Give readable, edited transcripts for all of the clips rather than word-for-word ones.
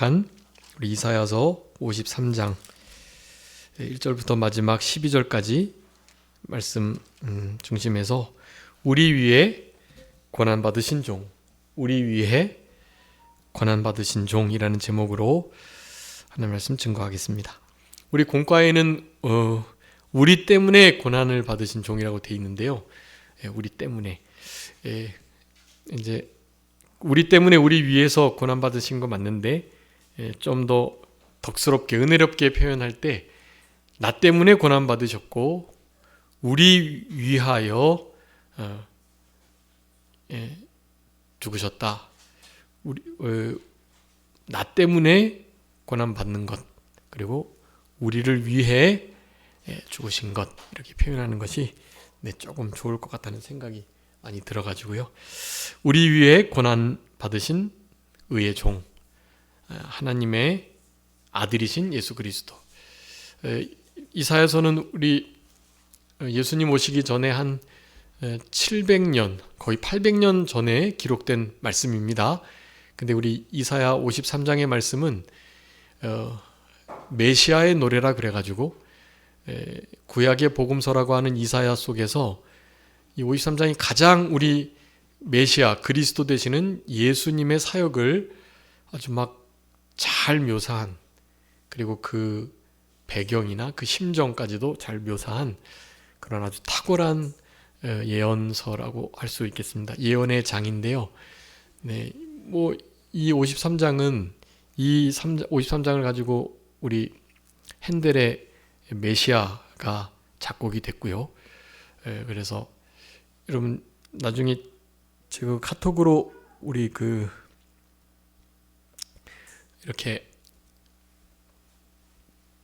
우리 이사야서 53장 1절부터 마지막 12절까지 말씀 중심에서 우리 위에 고난받으신 종, 우리 위에 고난받으신 종이라는 제목으로 하나님 말씀 증거하겠습니다. 우리 공과에는 우리 때문에 고난을 받으신 종이라고 되어 있는데요. 우리 때문에 이제 우리 때문에 우리 위에서 고난받으신 거 맞는데 좀 더 덕스럽게 은혜롭게 표현할 때 나 때문에 고난받으셨고 우리 위하여 죽으셨다. 나 때문에 고난받는 것, 그리고 우리를 위해 죽으신 것, 이렇게 표현하는 것이 조금 좋을 것 같다는 생각이 많이 들어가지고요. 우리 위에 고난받으신 의의 종, 하나님의 아들이신 예수 그리스도. 이사야서는 우리 예수님 오시기 전에 한 700년, 거의 800년 전에 기록된 말씀입니다. 근데 우리 이사야 53장의 말씀은 메시아의 노래라 그래가지고 구약의 복음서라고 하는 이사야 속에서 이 53장이 가장 우리 메시아 그리스도 되시는 예수님의 사역을 아주 막 잘 묘사한, 그리고 그 배경이나 그 심정까지도 잘 묘사한 그런 아주 탁월한 예언서라고 할 수 있겠습니다. 예언의 장인데요. 이 53장은 이 53장을 가지고 우리 핸델의 메시아가 작곡이 됐고요. 그래서 여러분 나중에 지금 카톡으로 우리 이렇게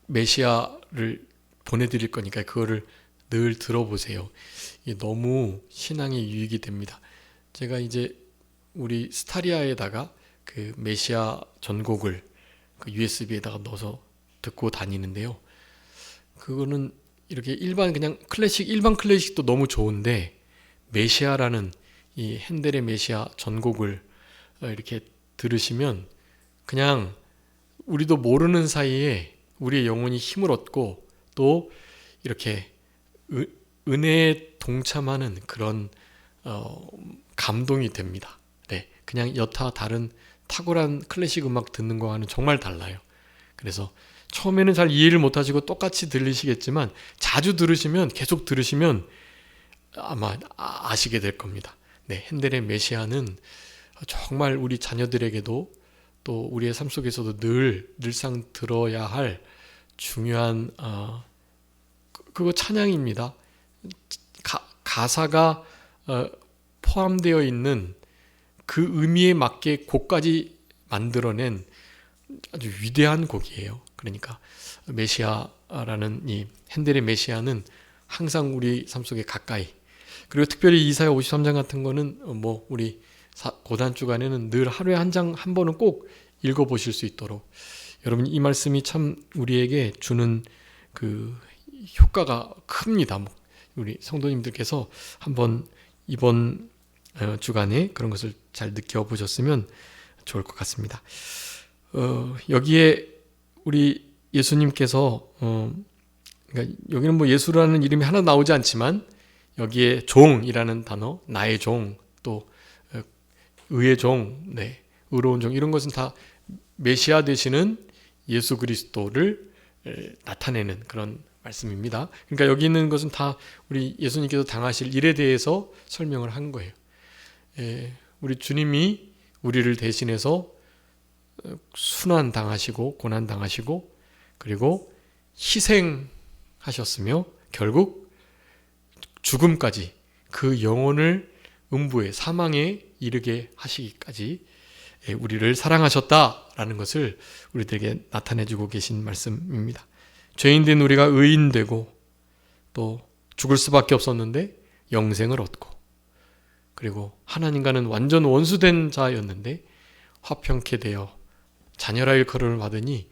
메시아를 보내드릴 거니까 그거를 늘 들어보세요. 이게 너무 신앙에 유익이 됩니다. 제가 이제 우리 스타리아에다가 그 메시아 전곡을 USB에다가 넣어서 듣고 다니는데요. 그거는 이렇게 일반 클래식도 너무 좋은데 메시아라는 이 핸델의 메시아 전곡을 이렇게 들으시면 그냥 우리도 모르는 사이에 우리의 영혼이 힘을 얻고 또 이렇게 은혜에 동참하는 그런 감동이 됩니다. 그냥 여타 다른 탁월한 클래식 음악 듣는 거와는 정말 달라요. 그래서 처음에는 잘 이해를 못하시고 똑같이 들리시겠지만 자주 들으시면, 계속 들으시면 아마 아시게 될 겁니다. 핸델의 메시아는 정말 우리 자녀들에게도 또 우리의 삶 속에서도 늘상 들어야 할 중요한 그거 찬양입니다. 가사가 포함되어 있는 그 의미에 맞게 곡까지 만들어낸 아주 위대한 곡이에요. 그러니까 메시아라는 이 핸델의 메시아는 항상 우리 삶 속에 가까이, 그리고 특별히 이사야 53장 같은 거는 우리 고단 주간에는 늘 하루에 한 번은 꼭 읽어보실 수 있도록, 여러분 이 말씀이 참 우리에게 주는 그 효과가 큽니다. 우리 성도님들께서 한번 이번 주간에 그런 것을 잘 느껴보셨으면 좋을 것 같습니다. 여기에 우리 예수님께서 그러니까 여기는 예수라는 이름이 하나 나오지 않지만 여기에 종이라는 단어, 나의 종, 또 의의 종, 의로운 종, 이런 것은 다 메시아 되시는 예수 그리스도를 나타내는 그런 말씀입니다. 그러니까 여기 있는 것은 다 우리 예수님께서 당하실 일에 대해서 설명을 한 거예요. 우리 주님이 우리를 대신해서 순환 당하시고 고난 당하시고 그리고 희생하셨으며 결국 죽음까지, 그 영혼을 음부의 사망에 이르게 하시기까지 우리를 사랑하셨다라는 것을 우리들에게 나타내주고 계신 말씀입니다. 죄인된 우리가 의인되고 또 죽을 수밖에 없었는데 영생을 얻고, 그리고 하나님과는 완전 원수된 자였는데 화평케 되어 자녀라 일컬음을 받으니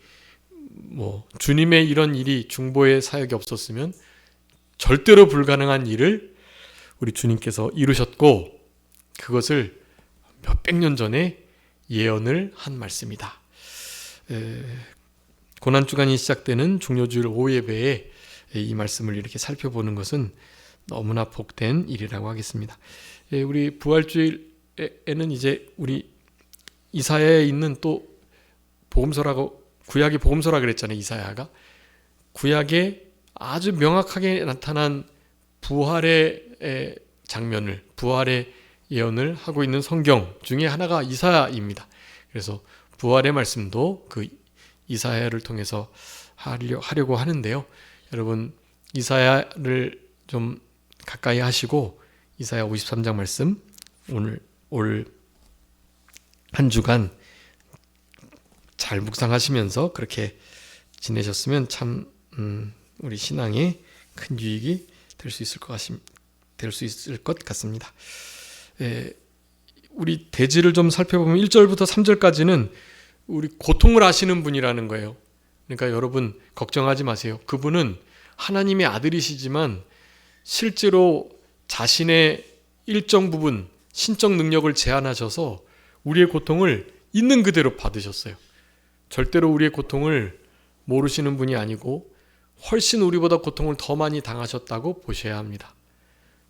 주님의 이런 일이, 중보의 사역이 없었으면 절대로 불가능한 일을 우리 주님께서 이루셨고, 그것을 몇백 년 전에 예언을 한 말씀이다. 고난주간이 시작되는 중요주일 오후 예배에 이 말씀을 이렇게 살펴보는 것은 너무나 복된 일이라고 하겠습니다. 우리 부활주일에는 이제 우리 이사야에 있는 또 복음서라고, 구약이 복음서라 그랬잖아요. 이사야가 구약에 아주 명확하게 나타난 부활의 장면을, 부활의 예언을 하고 있는 성경 중에 하나가 이사야입니다. 그래서 부활의 말씀도 그 이사야를 통해서 하려고 하는데요. 여러분, 이사야를 좀 가까이 하시고 이사야 53장 말씀 올 한 주간 잘 묵상하시면서 그렇게 지내셨으면 참 우리 신앙에 큰 유익이 될 수 있을 것 같습니다. 우리 대지를 좀 살펴보면 1절부터 3절까지는 우리 고통을 아시는 분이라는 거예요. 그러니까 여러분 걱정하지 마세요. 그분은 하나님의 아들이시지만 실제로 자신의 일정 부분 신적 능력을 제한하셔서 우리의 고통을 있는 그대로 받으셨어요. 절대로 우리의 고통을 모르시는 분이 아니고 훨씬 우리보다 고통을 더 많이 당하셨다고 보셔야 합니다.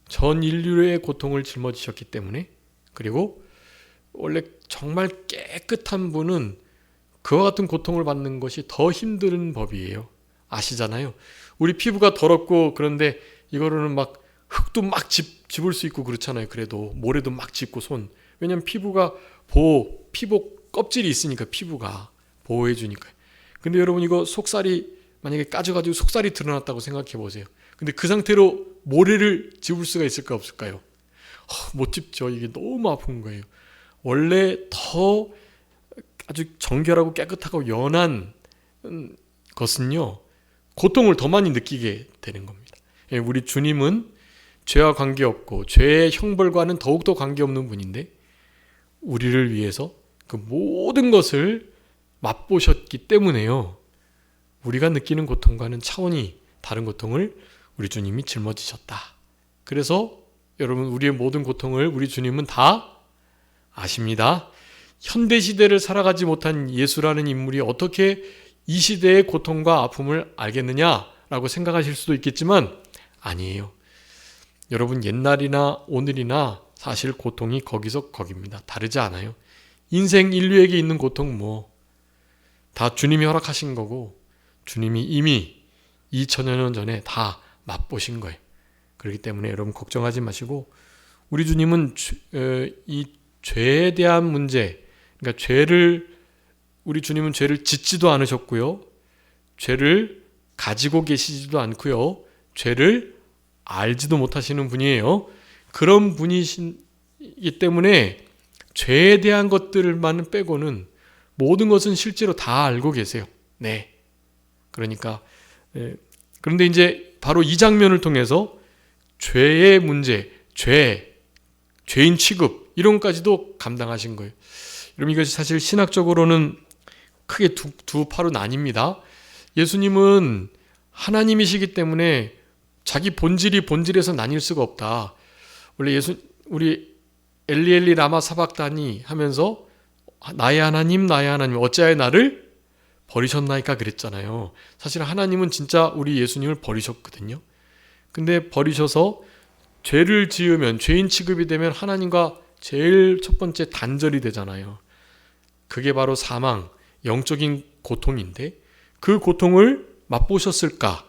전 인류의 고통을 짊어지셨기 때문에, 그리고 원래 정말 깨끗한 분은 그와 같은 고통을 받는 것이 더 힘든 법이에요. 아시잖아요. 우리 피부가 더럽고 그런데 이거로는 막 흙도 막 집을 수 있고 그렇잖아요. 그래도 모래도 막 짚고 손. 왜냐면 피부가 피부 껍질이 있으니까 피부가 보호해 주니까요. 근데 여러분 이거 속살이 만약에 까져가지고 속살이 드러났다고 생각해 보세요. 근데 그 상태로 모래를 집을 수가 있을까 없을까요? 못 집죠. 이게 너무 아픈 거예요. 원래 더 아주 정결하고 깨끗하고 연한 것은요, 고통을 더 많이 느끼게 되는 겁니다. 우리 주님은 죄와 관계없고 죄의 형벌과는 더욱더 관계없는 분인데 우리를 위해서 그 모든 것을 맛보셨기 때문에요, 우리가 느끼는 고통과는 차원이 다른 고통을 우리 주님이 짊어지셨다. 그래서 여러분, 우리의 모든 고통을 우리 주님은 다 아십니다. 현대시대를 살아가지 못한 예수라는 인물이 어떻게 이 시대의 고통과 아픔을 알겠느냐라고 생각하실 수도 있겠지만 아니에요. 여러분, 옛날이나 오늘이나 사실 고통이 거기서 거깁니다. 다르지 않아요. 인생 인류에게 있는 고통 다 주님이 허락하신 거고 주님이 이미 2000여 년 전에 다 맛보신 거예요. 그렇기 때문에 여러분 걱정하지 마시고, 우리 주님은 이 죄에 대한 문제, 그러니까 우리 주님은 죄를 짓지도 않으셨고요, 죄를 가지고 계시지도 않고요, 죄를 알지도 못하시는 분이에요. 그런 분이시기 때문에 죄에 대한 것들만 빼고는 모든 것은 실제로 다 알고 계세요. 네. 그러니까 그런데 이제 바로 이 장면을 통해서 죄의 문제, 죄인 취급 이런 것까지도 감당하신 거예요. 여러분, 이것이 사실 신학적으로는 크게 두 파로 나뉩니다. 예수님은 하나님이시기 때문에 자기 본질에서 나뉠 수가 없다. 원래 우리 엘리 라마 사박다니 하면서 나의 하나님 어찌하여 나를 버리셨나이까 그랬잖아요. 사실 하나님은 진짜 우리 예수님을 버리셨거든요. 근데 버리셔서 죄를 지으면, 죄인 취급이 되면 하나님과 제일 첫 번째 단절이 되잖아요. 그게 바로 사망, 영적인 고통인데 그 고통을 맛보셨을까?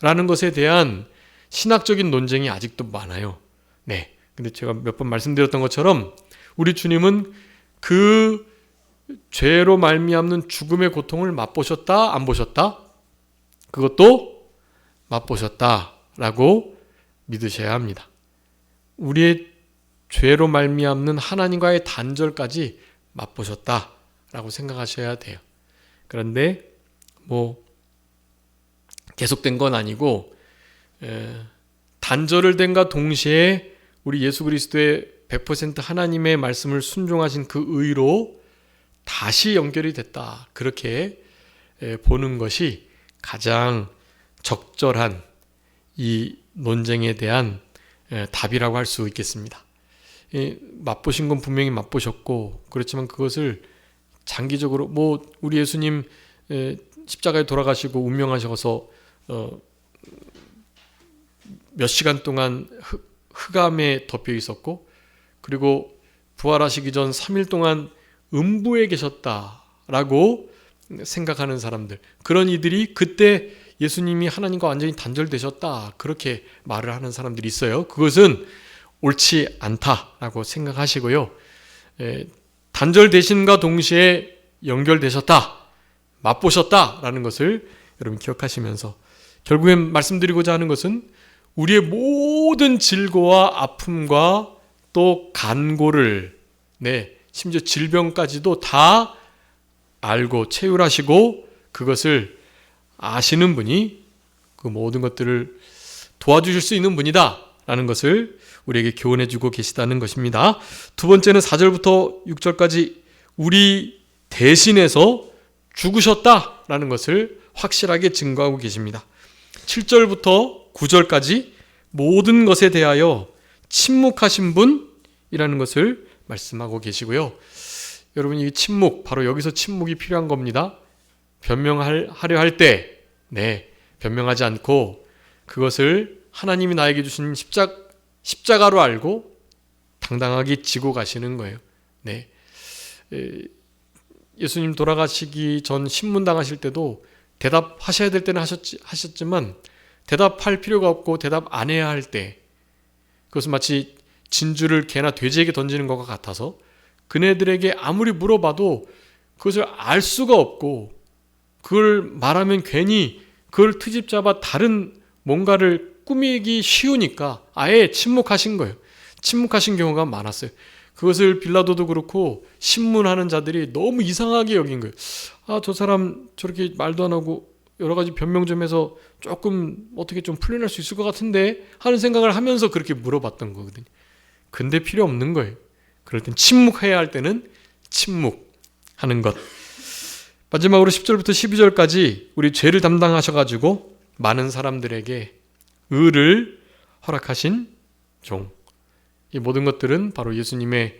라는 것에 대한 신학적인 논쟁이 아직도 많아요. 네. 근데 제가 몇 번 말씀드렸던 것처럼 우리 주님은 그 죄로 말미암는 죽음의 고통을 맛보셨다, 안 보셨다? 그것도 맛보셨다라고 믿으셔야 합니다. 우리의 죄로 말미암는 하나님과의 단절까지 맛보셨다라고 생각하셔야 돼요. 그런데 계속된 건 아니고 단절을 된과 동시에 우리 예수 그리스도의 100% 하나님의 말씀을 순종하신 그 의로 다시 연결이 됐다. 그렇게 보는 것이 가장 적절한 이 논쟁에 대한 답이라고 할 수 있겠습니다. 맛보신 건 분명히 맛보셨고, 그렇지만 그것을 장기적으로 우리 예수님 십자가에 돌아가시고 운명하셔서 몇 시간 동안 흑암에 덮여 있었고, 그리고 부활하시기 전 3일 동안 음부에 계셨다라고 생각하는 사람들, 그런 이들이 그때 예수님이 하나님과 완전히 단절되셨다 그렇게 말을 하는 사람들이 있어요. 그것은 옳지 않다라고 생각하시고요. 단절되신과 동시에 연결되셨다, 맛보셨다라는 것을 여러분 기억하시면서, 결국엔 말씀드리고자 하는 것은 우리의 모든 질고와 아픔과 또 간고를, 심지어 질병까지도 다 알고 체휼하시고 그것을 아시는 분이 그 모든 것들을 도와주실 수 있는 분이다 라는 것을 우리에게 교훈해 주고 계시다는 것입니다. 두 번째는 4절부터 6절까지 우리 대신해서 죽으셨다라는 것을 확실하게 증거하고 계십니다. 7절부터 9절까지 모든 것에 대하여 침묵하신 분이라는 것을 말씀하고 계시고요. 여러분, 이 침묵, 바로 여기서 침묵이 필요한 겁니다. 변명하려 할 때 변명하지 않고 그것을 하나님이 나에게 주신 십자가로 알고 당당하게 지고 가시는 거예요. 예수님 돌아가시기 전 신문 당하실 때도 대답하셔야 될 때는 하셨지만 대답할 필요가 없고 대답 안 해야 할 때, 그것은 마치 진주를 개나 돼지에게 던지는 것과 같아서 그네들에게 아무리 물어봐도 그것을 알 수가 없고, 그걸 말하면 괜히 그걸 트집 잡아 다른 뭔가를 꾸미기 쉬우니까 아예 침묵하신 거예요. 침묵하신 경우가 많았어요. 그것을 빌라도도 그렇고 신문하는 자들이 너무 이상하게 여긴 거예요. 저 사람 저렇게 말도 안 하고 여러 가지 변명 좀 해서 조금 어떻게 좀 풀려날 수 있을 것 같은데 하는 생각을 하면서 그렇게 물어봤던 거거든요. 근데 필요 없는 거예요. 그럴 땐 침묵해야 할 때는 침묵하는 것. 마지막으로 10절부터 12절까지 우리 죄를 담당하셔가지고 많은 사람들에게 의를 허락하신 종. 이 모든 것들은 바로 예수님의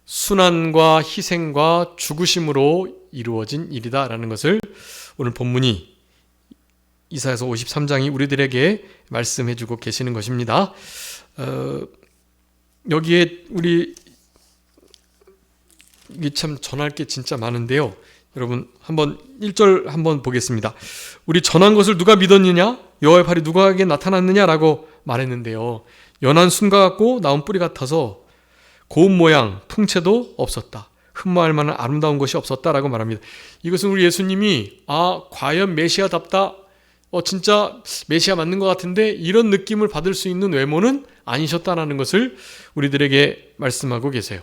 순환과 희생과 죽으심으로 이루어진 일이다라는 것을 오늘 본문이 이사야서 53장이 우리들에게 말씀해주고 계시는 것입니다. 여기에 우리 이게 참 전할 게 진짜 많은데요. 여러분 한번 1절 한번 보겠습니다. 우리 전한 것을 누가 믿었느냐? 여호와의 팔이 누구에게 나타났느냐라고 말했는데요. 연한 순과 같고 나온 뿌리 같아서 고운 모양, 풍채도 없었다. 흠모할 만한 아름다운 것이 없었다라고 말합니다. 이것은 우리 예수님이 과연 메시아답다, 진짜 메시아 맞는 것 같은데 이런 느낌을 받을 수 있는 외모는 아니셨다라는 것을 우리들에게 말씀하고 계세요.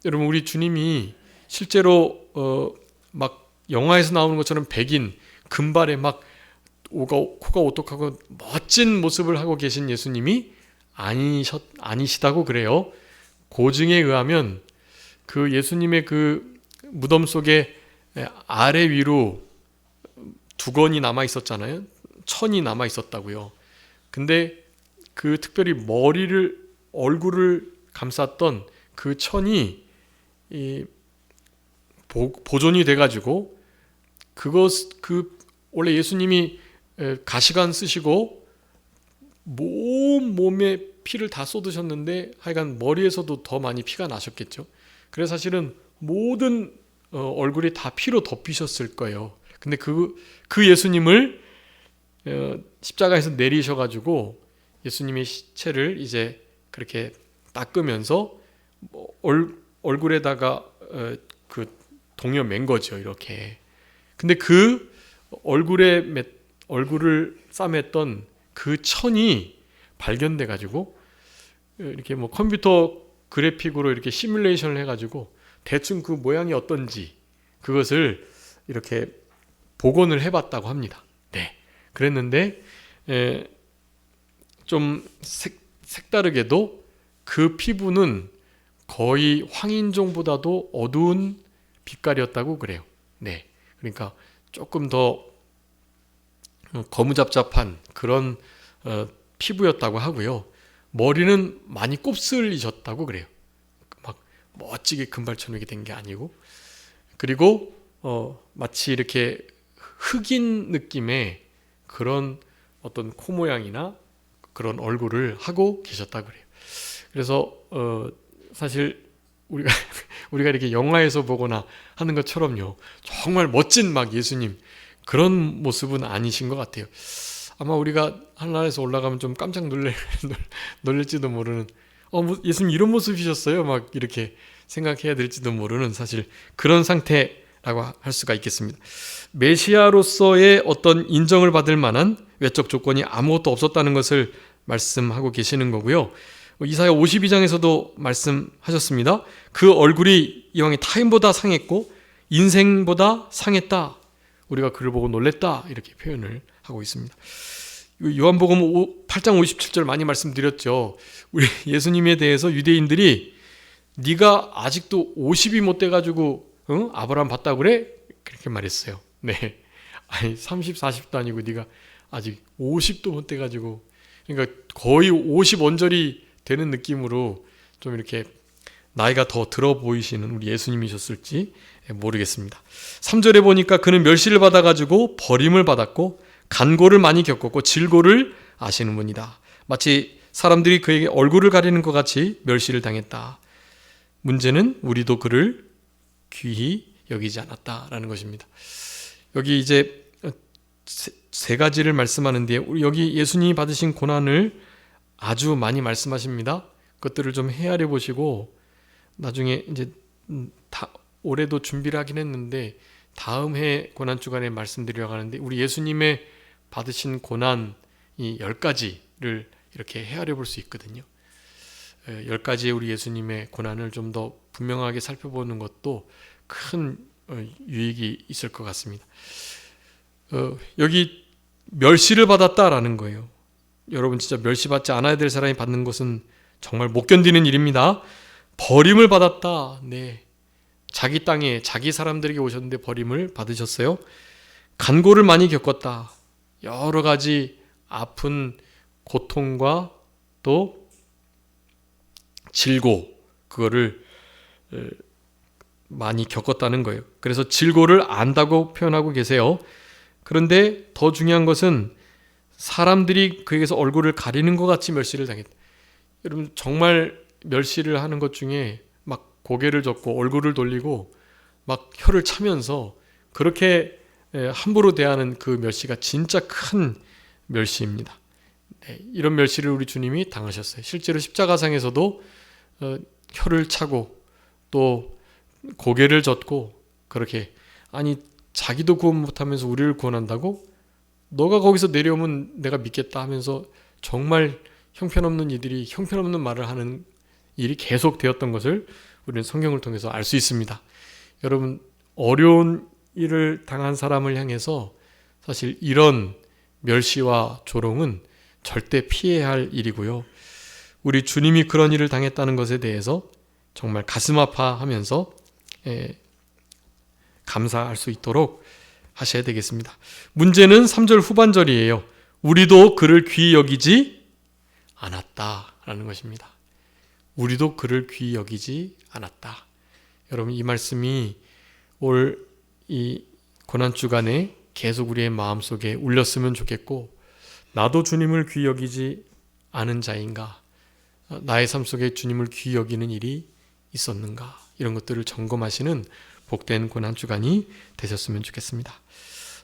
여러분, 우리 주님이 실제로 막 영화에서 나오는 것처럼 백인, 금발에 막 코가 오똑하고 멋진 모습을 하고 계신 예수님이 아니시다고 그래요. 고증에 의하면 그 예수님의 그 무덤 속에 아래 위로 두건이 남아 있었잖아요. 천이 남아 있었다고요. 근데 그 특별히 얼굴을 감쌌던 그 천이 보존이 돼가지고 원래 예수님이 가시관 쓰시고 몸에 피를 다 쏟으셨는데 하여간 머리에서도 더 많이 피가 나셨겠죠. 그래서 사실은 모든 얼굴이 다 피로 덮이셨을 거예요. 근데 그 예수님을 십자가에서 내리셔가지고 예수님의 시체를 이제 그렇게 닦으면서 얼굴에다가 그 동여 맨 거죠, 이렇게. 근데 그 얼굴을 싸맸던 그 천이 발견돼 가지고 이렇게 컴퓨터 그래픽으로 이렇게 시뮬레이션을 해가지고 대충 그 모양이 어떤지 그것을 이렇게 복원을 해봤다고 합니다. 그랬는데 좀 색다르게도 그 피부는 거의 황인종보다도 어두운 빛깔이었다고 그래요. 그러니까 조금 더 거무잡잡한 그런 피부였다고 하고요. 머리는 많이 곱슬이셨다고 그래요. 막 멋지게 금발처럼 이렇게 된 게 아니고, 그리고 마치 이렇게 흑인 느낌의 그런 어떤 코 모양이나 그런 얼굴을 하고 계셨다 그래요. 그래서 사실 우리가 이렇게 영화에서 보거나 하는 것처럼요, 정말 멋진 막 예수님 그런 모습은 아니신 것 같아요. 아마 우리가 하늘나라에서 올라가면 좀 깜짝 놀랄지도 모르는, 예수님 이런 모습이셨어요? 막 이렇게 생각해야 될지도 모르는 사실 그런 상태라고 할 수가 있겠습니다. 메시아로서의 어떤 인정을 받을 만한 외적 조건이 아무것도 없었다는 것을 말씀하고 계시는 거고요. 이사야 52장에서도 말씀하셨습니다. 그 얼굴이 이왕의 타인보다 상했고 인생보다 상했다. 우리가 그를 보고 놀랬다. 이렇게 표현을 하고 있습니다. 요한복음 8장 57절 많이 말씀드렸죠. 우리 예수님에 대해서 유대인들이 네가 아직도 50이 못 돼가지고 아브라함 봤다고 그래? 그렇게 말했어요. 네, 아니 30, 40도 아니고 네가 아직 50도 못 돼가지고, 그러니까 거의 50원절이 되는 느낌으로 좀 이렇게 나이가 더 들어 보이시는 우리 예수님이셨을지 모르겠습니다. 3절에 보니까 그는 멸시를 받아가지고 버림을 받았고 간고를 많이 겪었고 질고를 아시는 분이다. 마치 사람들이 그에게 얼굴을 가리는 것 같이 멸시를 당했다. 문제는 우리도 그를 귀히 여기지 않았다라는 것입니다. 여기 이제 세 가지를 말씀하는데 여기 예수님이 받으신 고난을 아주 많이 말씀하십니다. 그것들을 좀 헤아려 보시고 나중에 이제 올해도 준비를 하긴 했는데 다음 해 고난 주간에 말씀드리려고 하는데 우리 예수님의 받으신 고난 이 10가지를 이렇게 헤아려 볼 수 있거든요. 10가지의 우리 예수님의 고난을 좀 더 분명하게 살펴보는 것도 큰 유익이 있을 것 같습니다. 여기 멸시를 받았다라는 거예요. 여러분 진짜 멸시받지 않아야 될 사람이 받는 것은 정말 못 견디는 일입니다. 버림을 받았다. 네, 자기 땅에 자기 사람들에게 오셨는데 버림을 받으셨어요. 간고를 많이 겪었다. 여러 가지 아픈 고통과 또 질고 그거를 많이 겪었다는 거예요. 그래서 질고를 안다고 표현하고 계세요. 그런데 더 중요한 것은 사람들이 그에게서 얼굴을 가리는 것 같이 멸시를 당했다. 여러분 정말 멸시를 하는 것 중에 막 고개를 젓고 얼굴을 돌리고 막 혀를 차면서 그렇게 함부로 대하는 그 멸시가 진짜 큰 멸시입니다. 네, 이런 멸시를 우리 주님이 당하셨어요. 실제로 십자가상에서도 혀를 차고 또 고개를 젓고 그렇게, 아니 자기도 구원 못하면서 우리를 구원한다고? 너가 거기서 내려오면 내가 믿겠다 하면서 정말 형편없는 이들이 형편없는 말을 하는 일이 계속 되었던 것을 우리는 성경을 통해서 알 수 있습니다. 여러분 어려운 일을 당한 사람을 향해서 사실 이런 멸시와 조롱은 절대 피해야 할 일이고요. 우리 주님이 그런 일을 당했다는 것에 대해서 정말 가슴 아파하면서 감사할 수 있도록 하셔야 되겠습니다. 문제는 3절 후반절이에요. 우리도 그를 귀히 여기지 않았다라는 것입니다. 우리도 그를 귀히 여기지 않았다. 여러분 이 말씀이 올 이 고난주간에 계속 우리의 마음속에 울렸으면 좋겠고, 나도 주님을 귀히 여기지 않은 자인가? 나의 삶 속에 주님을 귀히 여기는 일이 있었는가? 이런 것들을 점검하시는 복된 고난주간이 되셨으면 좋겠습니다.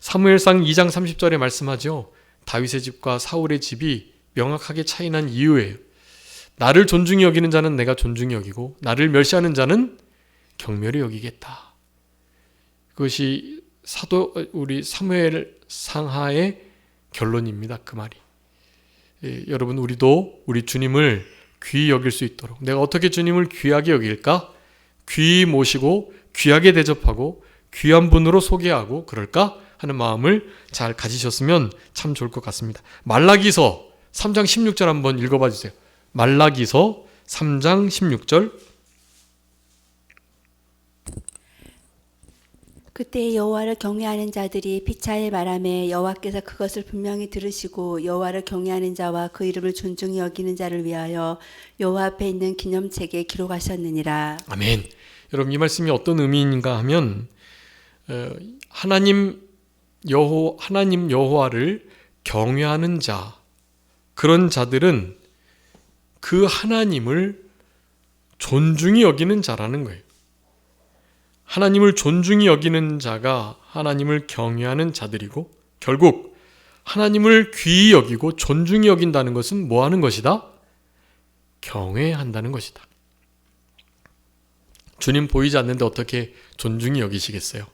사무엘상 2장 30절에 말씀하죠. 다윗의 집과 사울의 집이 명확하게 차이난 이유예요. 나를 존중히 여기는 자는 내가 존중히 여기고 나를 멸시하는 자는 경멸히 여기겠다. 그것이 우리 사무엘 상하의 결론입니다. 그 말이. 여러분 우리도 우리 주님을 귀히 여길 수 있도록, 내가 어떻게 주님을 귀하게 여길까? 귀히 모시고 귀하게 대접하고 귀한 분으로 소개하고 그럴까 하는 마음을 잘 가지셨으면 참 좋을 것 같습니다. 말라기서 3장 16절 한번 읽어봐 주세요. 말라기서 3장 16절. 그때 여호와를 경외하는 자들이 피차의 바람에 여호와께서 그것을 분명히 들으시고 여호와를 경외하는 자와 그 이름을 존중히 여기는 자를 위하여 여호와 앞에 있는 기념책에 기록하셨느니라. 아멘. 여러분 이 말씀이 어떤 의미인가 하면 하나님 여호와를 경외하는 자, 그런 자들은 그 하나님을 존중히 여기는 자라는 거예요. 하나님을 존중히 여기는 자가 하나님을 경외하는 자들이고, 결국 하나님을 귀히 여기고 존중히 여긴다는 것은 뭐 하는 것이다? 경외한다는 것이다. 주님 보이지 않는데 어떻게 존중히 여기시겠어요?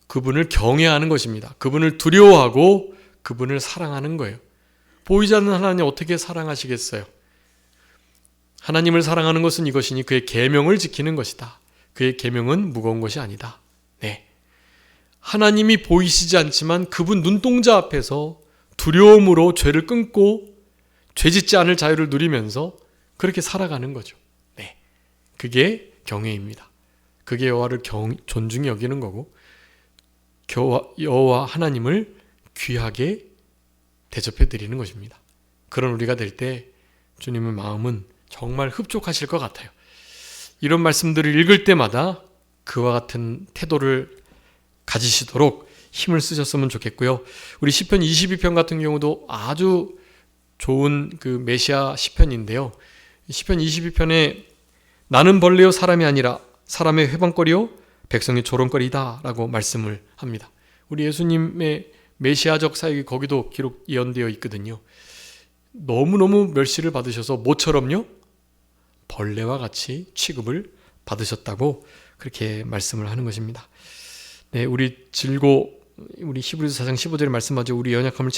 그분을 경외하는 것입니다. 그분을 두려워하고 그분을 사랑하는 거예요. 보이지 않는 하나님 어떻게 사랑하시겠어요? 하나님을 사랑하는 것은 이것이니 그의 계명을 지키는 것이다. 그의 계명은 무거운 것이 아니다. 네. 하나님이 보이시지 않지만 그분 눈동자 앞에서 두려움으로 죄를 끊고 죄짓지 않을 자유를 누리면서 그렇게 살아가는 거죠. 네. 그게 경외입니다. 그게 여호와를 존중히 여기는 거고, 여호와 하나님을 귀하게 대접해 드리는 것입니다. 그런 우리가 될 때 주님의 마음은 정말 흡족하실 것 같아요. 이런 말씀들을 읽을 때마다 그와 같은 태도를 가지시도록 힘을 쓰셨으면 좋겠고요. 우리 시편 22편 같은 경우도 아주 좋은 그 메시아 시편인데요. 시편 22편에 나는 벌레요 사람이 아니라 사람의 회방거리요 백성의 조롱거리다 라고 말씀을 합니다. 우리 예수님의 메시아적 사역이 거기도 기록 예언되어 있거든요. 너무너무 멸시를 받으셔서 모처럼요 벌레와 같이 취급을 받으셨다고 그렇게 말씀을 하는 것입니다. 네, 우리 히브리서 4장 15절에 말씀하죠. 우리 연약함을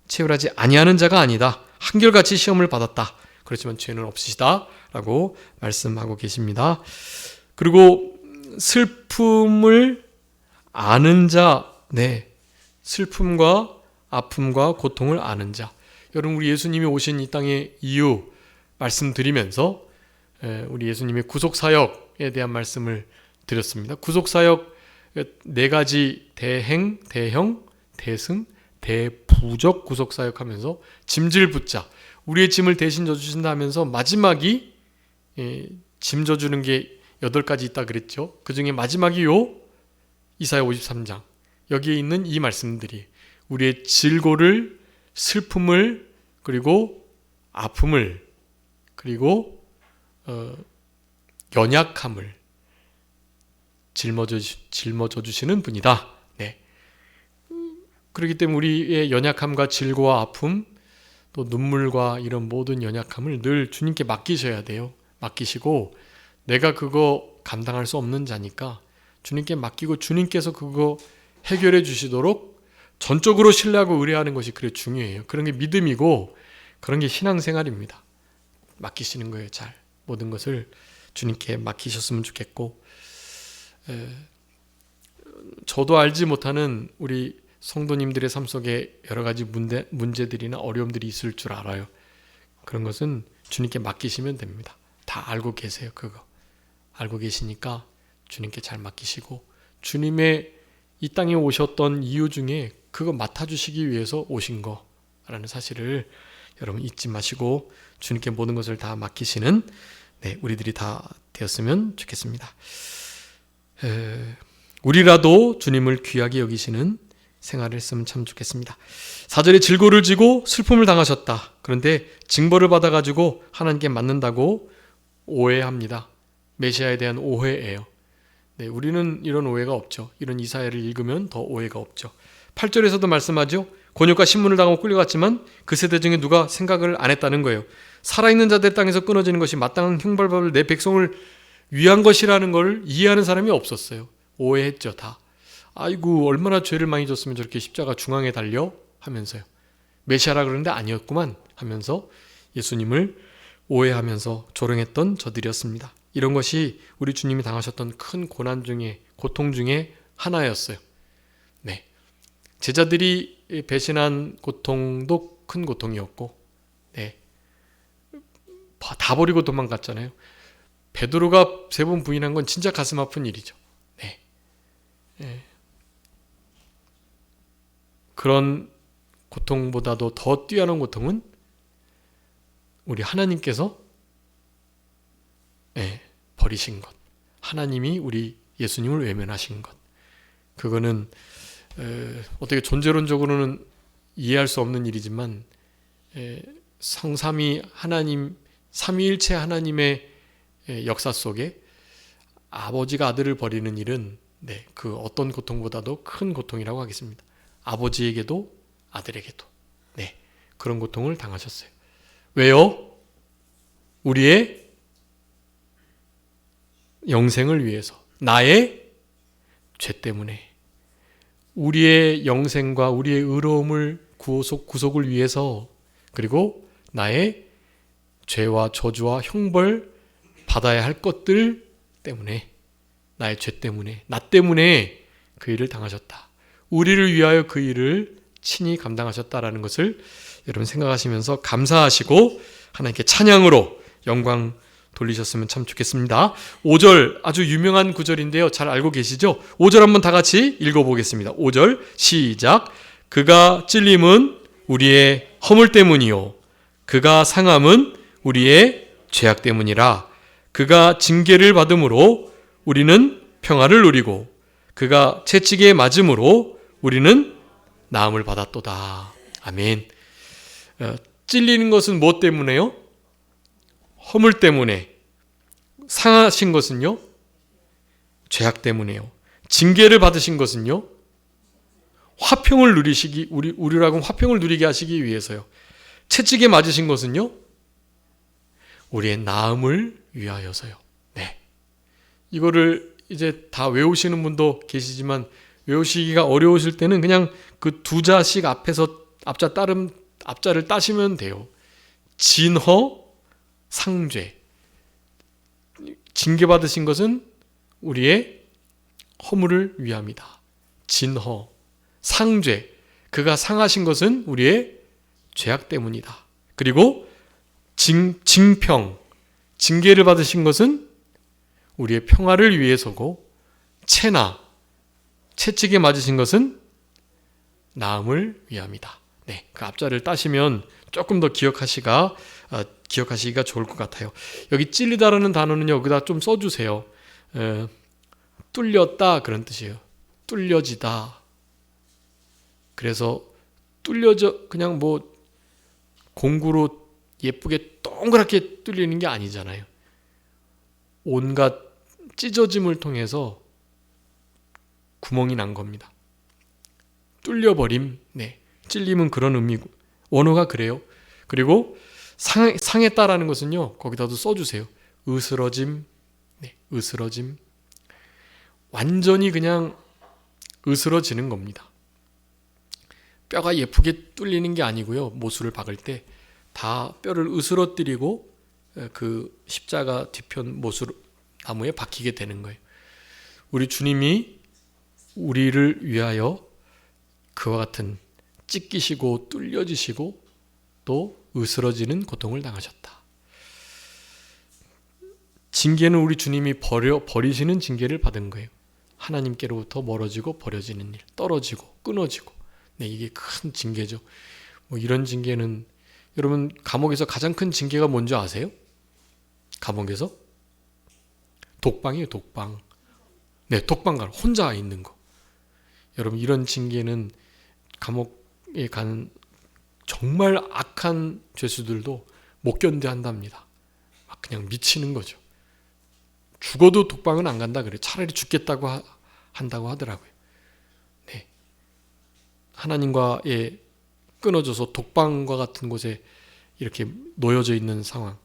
채울하지 아니하는 자가 아니다. 한결같이 시험을 받았다. 그렇지만 죄는 없으시다 라고 말씀하고 계십니다. 그리고 슬픔을 아는 자, 네, 슬픔과 아픔과 고통을 아는 자. 여러분, 우리 예수님이 오신 이 땅의 이유 말씀드리면서 우리 예수님의 구속사역에 대한 말씀을 드렸습니다. 구속사역 네 가지 대행, 대형, 대승, 대부적 구속사역하면서 짐질 붙자, 우리의 짐을 대신 져주신다 하면서 마지막이 짐 져주는 게 8가지 있다 그랬죠. 그 중에 마지막이 이사야 53장, 여기에 있는 이 말씀들이 우리의 질고를, 슬픔을, 그리고 아픔을, 그리고 연약함을 짊어져 주시는 분이다. 네. 그렇기 때문에 우리의 연약함과 질고와 아픔, 또 눈물과 이런 모든 연약함을 늘 주님께 맡기셔야 돼요. 맡기시고 내가 그거 감당할 수 없는 자니까 주님께 맡기고 주님께서 그거 해결해 주시도록 전적으로 신뢰하고 의뢰하는 것이 그래 중요해요. 그런 게 믿음이고 그런 게 신앙생활입니다. 맡기시는 거예요. 잘 모든 것을 주님께 맡기셨으면 좋겠고, 저도 알지 못하는 우리 성도님들의 삶 속에 여러 가지 문제들이나 어려움들이 있을 줄 알아요. 그런 것은 주님께 맡기시면 됩니다. 다 알고 계세요. 그거 알고 계시니까 주님께 잘 맡기시고, 주님의 이 땅에 오셨던 이유 중에 그거 맡아주시기 위해서 오신 거라는 사실을 여러분 잊지 마시고 주님께 모든 것을 다 맡기시는 우리들이 다 되었으면 좋겠습니다. 우리라도 주님을 귀하게 여기시는 생활을 했으면 참 좋겠습니다. 4절에 질고를 지고 슬픔을 당하셨다. 그런데 징벌을 받아가지고 하나님께 맞는다고 오해합니다. 메시아에 대한 오해예요. 네, 우리는 이런 오해가 없죠. 이런 이사야를 읽으면 더 오해가 없죠. 8절에서도 말씀하죠. 곤욕과 신문을 당하고 끌려갔지만 그 세대 중에 누가 생각을 안 했다는 거예요. 살아있는 자들 땅에서 끊어지는 것이 마땅한 형벌법을 내 백성을 위한 것이라는 걸 이해하는 사람이 없었어요. 오해했죠. 다. 아이고 얼마나 죄를 많이 졌으면 저렇게 십자가 중앙에 달려 하면서요. 메시아라 그러는데 아니었구만 하면서 예수님을 오해하면서 조롱했던 저들이었습니다. 이런 것이 우리 주님이 당하셨던 큰 고난 중에, 고통 중에 하나였어요. 네, 제자들이 배신한 고통도 큰 고통이었고, 네, 다 버리고 도망갔잖아요. 베드로가 3번 부인한 건 진짜 가슴 아픈 일이죠. 네. 네. 그런 고통보다도 더 뛰어난 고통은 우리 하나님께서 버리신 것. 하나님이 우리 예수님을 외면하신 것. 그거는 어떻게 존재론적으로는 이해할 수 없는 일이지만 성삼위 하나님, 삼위일체 하나님의 역사 속에 아버지가 아들을 버리는 일은 그 어떤 고통보다도 큰 고통이라고 하겠습니다. 아버지에게도 아들에게도 그런 고통을 당하셨어요. 왜요? 우리의 영생을 위해서, 나의 죄 때문에, 우리의 영생과 우리의 의로움을 구속을 위해서, 그리고 나의 죄와 저주와 형벌 받아야 할 것들 때문에, 나의 죄 때문에, 나 때문에 그 일을 당하셨다. 우리를 위하여 그 일을 친히 감당하셨다라는 것을 여러분 생각하시면서 감사하시고 하나님께 찬양으로 영광 돌리셨으면 참 좋겠습니다. 5절 아주 유명한 구절인데요. 잘 알고 계시죠? 5절 한번 다 같이 읽어보겠습니다. 5절 시작. 그가 찔림은 우리의 허물 때문이요 그가 상함은 우리의 죄악 때문이라. 그가 징계를 받음으로 우리는 평화를 누리고 그가 채찍에 맞음으로 우리는 나음을 받았도다. 아멘. 찔리는 것은 무엇 때문에요? 허물 때문에. 상하신 것은요? 죄악 때문에요. 징계를 받으신 것은요? 화평을 누리시기, 우리라고 화평을 누리게 하시기 위해서요. 채찍에 맞으신 것은요? 우리의 나음을 위하여서요. 네. 이거를 이제 다 외우시는 분도 계시지만 외우시기가 어려우실 때는 그냥 그 두 자씩 앞에서 앞자를 따시면 돼요. 진허, 상죄. 징계받으신 것은 우리의 허물을 위함이다. 진허, 상죄. 그가 상하신 것은 우리의 죄악 때문이다. 그리고 징평, 징계를 받으신 것은 우리의 평화를 위해서고, 채나, 채찍에 맞으신 것은 나음을 위함이다. 네, 그 앞자를 따시면 조금 더 기억하시기가 좋을 것 같아요. 여기 찔리다라는 단어는 여기다 좀 써주세요. 뚫렸다 그런 뜻이에요. 뚫려지다. 그래서 뚫려져 그냥 뭐 공구로 예쁘게 동그랗게 뚫리는 게 아니잖아요. 온갖 찢어짐을 통해서 구멍이 난 겁니다. 뚫려버림, 찔림은 그런 의미고, 원어가 그래요. 그리고 상했다라는 것은요, 거기다도 써주세요. 으스러짐, 으스러짐. 완전히 그냥 으스러지는 겁니다. 뼈가 예쁘게 뚫리는 게 아니고요, 모수를 박을 때 다 뼈를 으스러뜨리고 그 십자가 뒤편 모수 나무에 박히게 되는 거예요. 우리 주님이 우리를 위하여 그와 같은 찢기시고 뚫려지시고 또 으스러지는 고통을 당하셨다. 징계는 우리 주님이 버리시는 징계를 받은 거예요. 하나님께로부터 멀어지고 버려지는 일, 떨어지고 끊어지고. 이게 큰 징계죠. 이런 징계는 여러분 감옥에서 가장 큰 징계가 뭔지 아세요? 감옥에서? 독방이에요, 독방. 독방 가라. 혼자 있는 거. 여러분 이런 징계는 감옥에 가는 정말 악한 죄수들도 못 견뎌한답니다. 막 그냥 미치는 거죠. 죽어도 독방은 안 간다 그래요. 차라리 죽겠다고 한다고 하더라고요. 하나님과의 끊어져서 독방과 같은 곳에 이렇게 놓여져 있는 상황.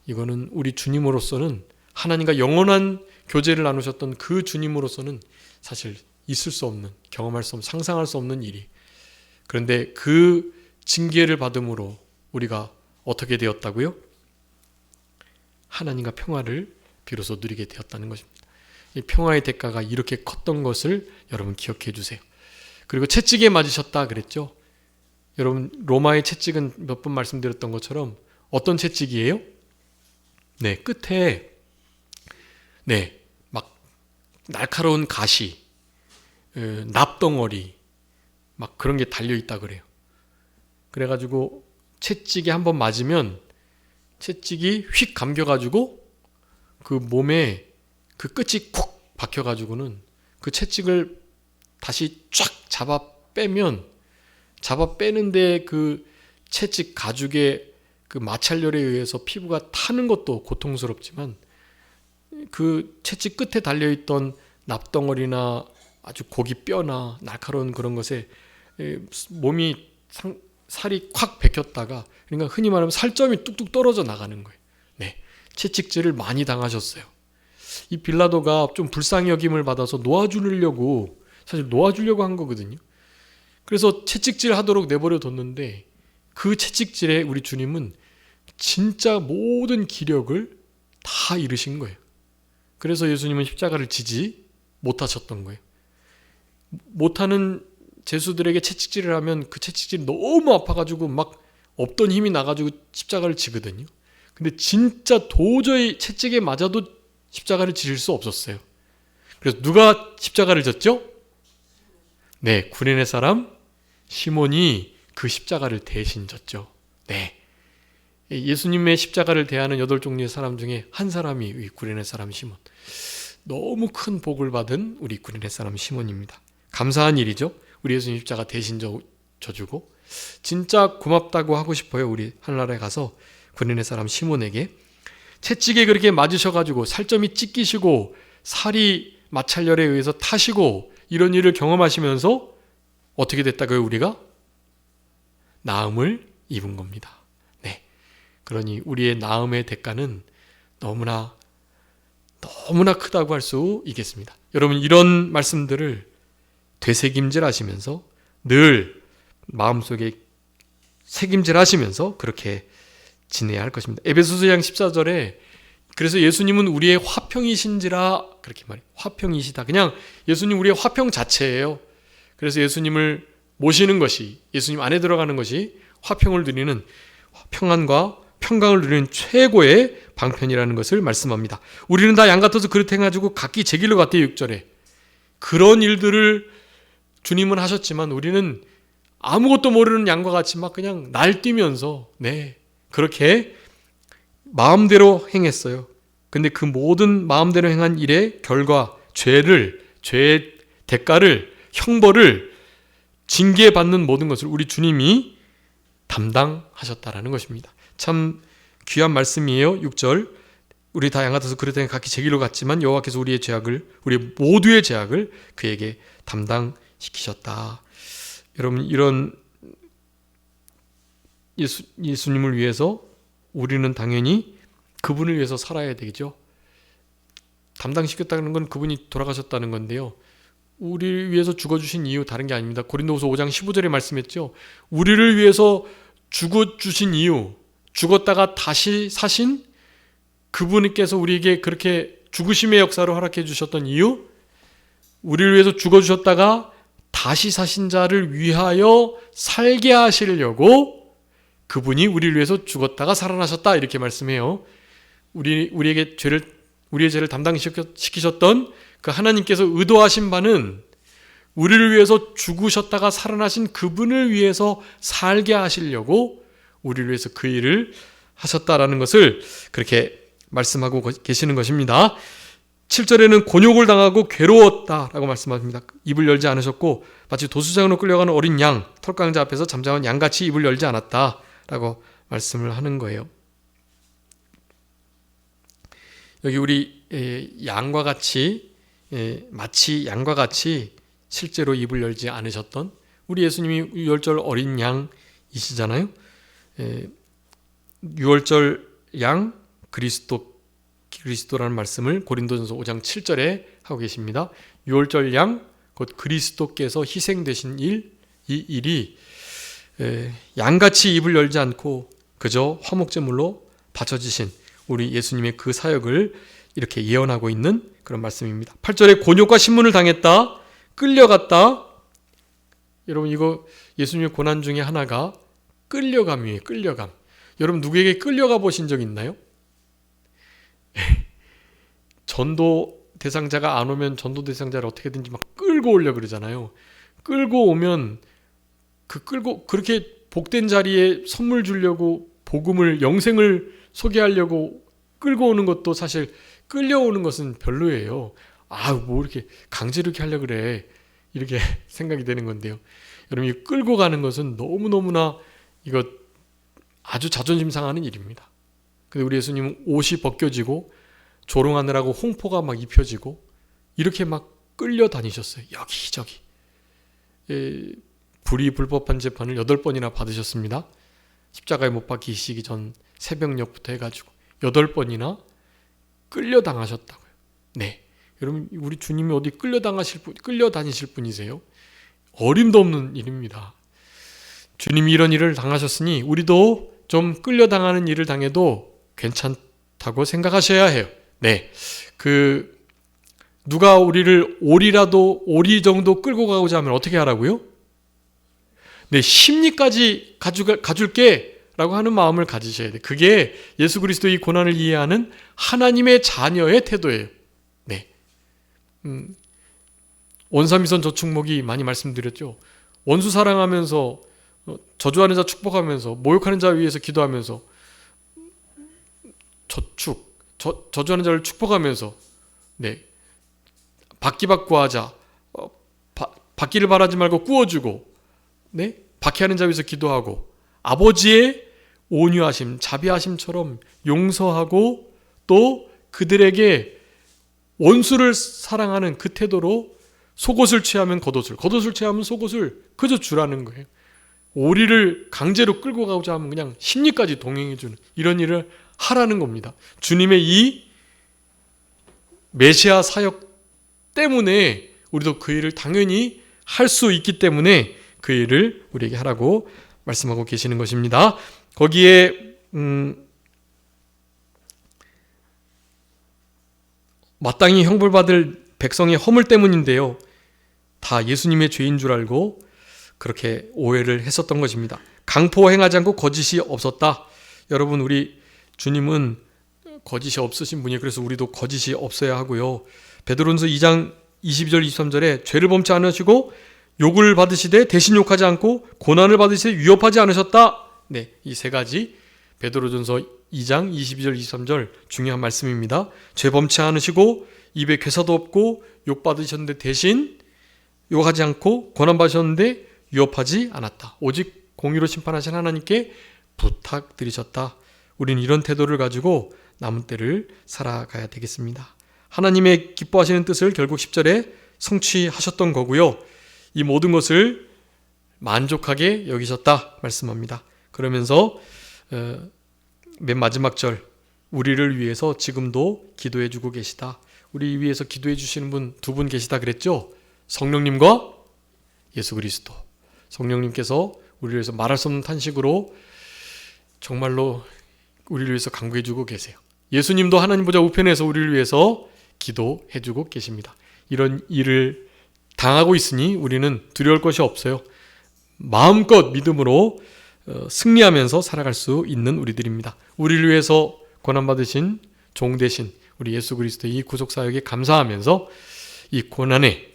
이거는 우리 주님으로서는 하나님과 영원한 교제를 나누셨던 그 주님으로서는 사실 있을 수 없는, 경험할 수 없는, 상상할 수 없는 일이. 그런데 그 징계를 받음으로 우리가 어떻게 되었다고요? 하나님과 평화를 비로소 누리게 되었다는 것입니다. 이 평화의 대가가 이렇게 컸던 것을 여러분 기억해 주세요. 그리고 채찍에 맞으셨다 그랬죠? 여러분 로마의 채찍은 몇 번 말씀드렸던 것처럼 어떤 채찍이에요? 끝에 막 날카로운 가시, 납덩어리 막 그런 게 달려있다 그래요. 그래가지고 채찍에 한번 맞으면 채찍이 휙 감겨가지고 그 몸에 그 끝이 콕 박혀가지고는 그 채찍을 다시 쫙 잡아 빼는데 그 채찍 가죽의 그 마찰열에 의해서 피부가 타는 것도 고통스럽지만 그 채찍 끝에 달려있던 납덩어리나 아주 고기 뼈나 날카로운 그런 것에 몸이 살이 콱 베꼈다가, 그러니까 흔히 말하면 살점이 뚝뚝 떨어져 나가는 거예요. 네, 채찍질을 많이 당하셨어요. 이 빌라도가 좀 불쌍히 여김을 받아서 놓아주려고 한 거거든요. 그래서 채찍질 하도록 내버려 뒀는데 그 채찍질에 우리 주님은 진짜 모든 기력을 다 잃으신 거예요. 그래서 예수님은 십자가를 지지 못하셨던 거예요. 못하는 제수들에게 채찍질을 하면 그 채찍질이 너무 아파가지고 막 없던 힘이 나가지고 십자가를 지거든요. 근데 진짜 도저히 채찍에 맞아도 십자가를 지실 수 없었어요. 그래서 누가 십자가를 졌죠? 네, 구레네 사람 시몬이 그 십자가를 대신 졌죠. 네, 예수님의 십자가를 대하는 8종류의 사람 중에 한 사람이 이 구레네 사람 시몬. 너무 큰 복을 받은 우리 구레네 사람 시몬입니다. 감사한 일이죠. 우리 예수님 십자가 대신 져주고 진짜 고맙다고 하고 싶어요. 우리 하늘나라에 가서 구레네 사람 시몬에게 채찍에 그렇게 맞으셔가지고 살점이 찢기시고 살이 마찰열에 의해서 타시고 이런 일을 경험하시면서 어떻게 됐다고요? 우리가 나음을 입은 겁니다. 네, 그러니 우리의 나음의 대가는 너무나 크다고 할 수 있겠습니다. 여러분, 이런 말씀들을 되새김질하시면서 늘 마음속에 새김질하시면서 그렇게 지내야 할 것입니다. 에베소서 2장 14절에 그래서 예수님은 우리의 화평이신지라 그렇게 말해요. 화평이시다. 그냥 예수님 우리의 화평 자체예요. 그래서 예수님을 모시는 것이, 예수님 안에 들어가는 것이 화평을 누리는, 평안과 평강을 누리는 최고의 방편이라는 것을 말씀합니다. 우리는 다 양 같아서 그릇 행가지고 각기 제 길로 갔대요. 6절에. 그런 일들을 주님은 하셨지만 우리는 아무것도 모르는 양과 같이 막 그냥 날뛰면서 그렇게 마음대로 행했어요. 근데 그 모든 마음대로 행한 일의 결과, 죄의 대가를, 형벌을, 징계받는 모든 것을 우리 주님이 담당하셨다라는 것입니다. 참 귀한 말씀이에요. 6절, 우리 다 양 같아서 그릇 행하 각기 제 길로 갔지만 여호와께서 우리 모두의 죄악을 그에게 담당시키셨다. 여러분, 이런 예수님을 위해서 우리는 당연히 그분을 위해서 살아야 되겠죠. 담당시켰다는 건 그분이 돌아가셨다는 건데요. 우리를 위해서 죽어주신 이유 다른 게 아닙니다. 고린도후서 5장 15절에 말씀했죠. 우리를 위해서 죽어주신 이유, 죽었다가 다시 사신 그분께서 우리에게 그렇게 죽으심의 역사로 허락해 주셨던 이유, 우리를 위해서 죽어주셨다가 다시 사신 자를 위하여 살게 하시려고 그분이 우리를 위해서 죽었다가 살아나셨다, 이렇게 말씀해요. 우리의 죄를 담당시키셨던 그 하나님께서 의도하신 바는 우리를 위해서 죽으셨다가 살아나신 그분을 위해서 살게 하시려고 우리를 위해서 그 일을 하셨다라는 것을 그렇게 말씀하고 계시는 것입니다. 7절에는 곤욕을 당하고 괴로웠다라고 말씀합니다. 입을 열지 않으셨고 마치 도수장으로 끌려가는 어린 양, 털강자 앞에서 잠잠한 양같이 입을 열지 않았다라고 말씀을 하는 거예요. 여기 우리 양과 같이, 마치 양과 같이 실제로 입을 열지 않으셨던 우리 예수님이 6월절 어린 양이시잖아요. 6월절 양 그리스도라는 말씀을 고린도전서 5장 7절에 하고 계십니다. 6월절 양, 곧 그리스도께서 희생되신 이 일이 양같이 입을 열지 않고 그저 화목제물로 바쳐지신 우리 예수님의 그 사역을 이렇게 예언하고 있는 그런 말씀입니다. 8절에 곤욕과 신문을 당했다, 끌려갔다. 여러분, 이거 예수님의 고난 중에 하나가 끌려감이에요. 끌려감. 여러분, 누구에게 끌려가 보신 적 있나요? 전도 대상자가 안 오면 전도 대상자를 어떻게든지 막 끌고 오려고 그러잖아요. 끌고 오면 그렇게 복된 자리에 선물 주려고, 복음을, 영생을 소개하려고 끌고 오는 것도 사실, 끌려오는 것은 별로예요. 뭐 이렇게 강제로 이렇게 하려고 그래. 이렇게 생각이 되는 건데요. 여러분, 이 끌고 가는 것은 너무너무나 이거 아주 자존심 상하는 일입니다. 근데 우리 예수님은 옷이 벗겨지고 조롱하느라고 홍포가 막 입혀지고 이렇게 막 끌려다니셨어요. 여기저기. 불법한 재판을 8번이나 받으셨습니다. 십자가에 못 박히시기 전 새벽녘부터 해가지고 8번이나 끌려당하셨다고요. 네, 여러분, 우리 주님이 어디 끌려다니실 분이세요? 어림도 없는 일입니다. 주님이 이런 일을 당하셨으니 우리도 좀 끌려당하는 일을 당해도 괜찮다고 생각하셔야 해요. 네, 누가 우리를 오리 정도 끌고 가고자 하면 어떻게 하라고요? 네, 심리까지 가줄게 라고 하는 마음을 가지셔야 돼요. 그게 예수 그리스도의 고난을 이해하는 하나님의 자녀의 태도예요. 네. 원사미선 저축목이 많이 말씀드렸죠. 원수 사랑하면서 저주하는 자 축복하면서 모욕하는 자 위해서 기도하면서 저주하는 자를 축복하면서 네. 받기받고 하자. 받기를 바라지 말고 꾸어주고 네? 박해하는 자 위해서 기도하고 아버지의 온유하심, 자비하심처럼 용서하고 또 그들에게 원수를 사랑하는 그 태도로 속옷을 취하면 겉옷을 취하면 속옷을 그저 주라는 거예요. 오리를 강제로 끌고 가고자 하면 그냥 심리까지 동행해주는 이런 일을 하라는 겁니다. 주님의 이 메시아 사역 때문에 우리도 그 일을 당연히 할 수 있기 때문에 그 일을 우리에게 하라고 말씀하고 계시는 것입니다. 거기에 마땅히 형벌받을 백성의 허물 때문인데요. 다 예수님의 죄인 줄 알고 그렇게 오해를 했었던 것입니다. 강포 행하지 않고 거짓이 없었다. 여러분, 우리 주님은 거짓이 없으신 분이에요. 그래서 우리도 거짓이 없어야 하고요. 베드로전서 2장 22절 23절에 죄를 범치 않으시고 욕을 받으시되 대신 욕하지 않고 고난을 받으시되 위협하지 않으셨다. 네, 이 세 가지 베드로전서 2장 22절 23절 중요한 말씀입니다. 죄 범치 않으시고 입에 괴사도 없고 욕 받으셨는데 대신 욕하지 않고 고난 받으셨는데 위협하지 않았다. 오직 공의로 심판하신 하나님께 부탁드리셨다. 우리는 이런 태도를 가지고 남은 때를 살아가야 되겠습니다. 하나님의 기뻐하시는 뜻을 결국 10절에 성취하셨던 거고요. 이 모든 것을 만족하게 여기셨다 말씀합니다. 그러면서 맨 마지막 절, 우리를 위해서 지금도 기도해 주고 계시다. 우리 위해서 기도해 주시는 분 두 분 계시다 그랬죠? 성령님과 예수 그리스도. 성령님께서 우리를 위해서 말할 수 없는 탄식으로 정말로 우리를 위해서 간구해 주고 계세요. 예수님도 하나님 보좌 우편에서 우리를 위해서 기도해 주고 계십니다. 이런 일을 당하고 있으니 우리는 두려울 것이 없어요. 마음껏 믿음으로 승리하면서 살아갈 수 있는 우리들입니다. 우리를 위해서 고난받으신 종 되신 우리 예수 그리스도의 이 구속사역에 감사하면서 이 고난에,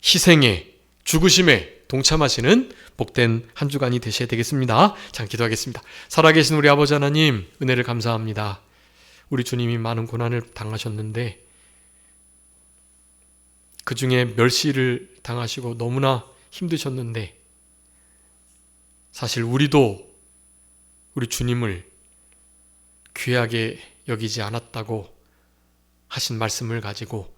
희생에, 죽으심에 동참하시는 복된 한 주간이 되셔야 되겠습니다. 자, 기도하겠습니다. 살아계신 우리 아버지 하나님, 은혜를 감사합니다. 우리 주님이 많은 고난을 당하셨는데 그 중에 멸시를 당하시고 너무나 힘드셨는데 사실 우리도 우리 주님을 귀하게 여기지 않았다고 하신 말씀을 가지고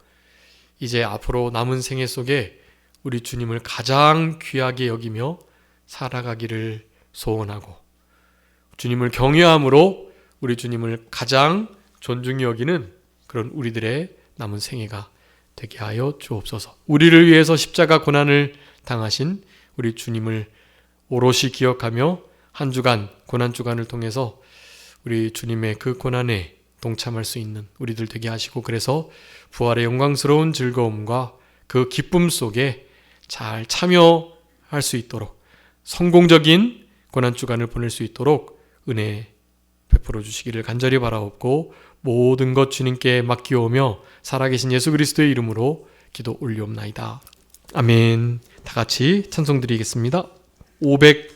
이제 앞으로 남은 생애 속에 우리 주님을 가장 귀하게 여기며 살아가기를 소원하고 주님을 경외함으로 우리 주님을 가장 존중히 여기는 그런 우리들의 남은 생애가 되게 하여 주옵소서. 우리를 위해서 십자가 고난을 당하신 우리 주님을 오롯이 기억하며 한 주간 고난 주간을 통해서 우리 주님의 그 고난에 동참할 수 있는 우리들 되게 하시고 그래서 부활의 영광스러운 즐거움과 그 기쁨 속에 잘 참여할 수 있도록 성공적인 고난 주간을 보낼 수 있도록 은혜 베풀어 주시기를 간절히 바라옵고 모든 것 주님께 맡기오며 살아계신 예수 그리스도의 이름으로 기도 올리옵나이다. 아멘. 다 같이 찬송 드리겠습니다. 500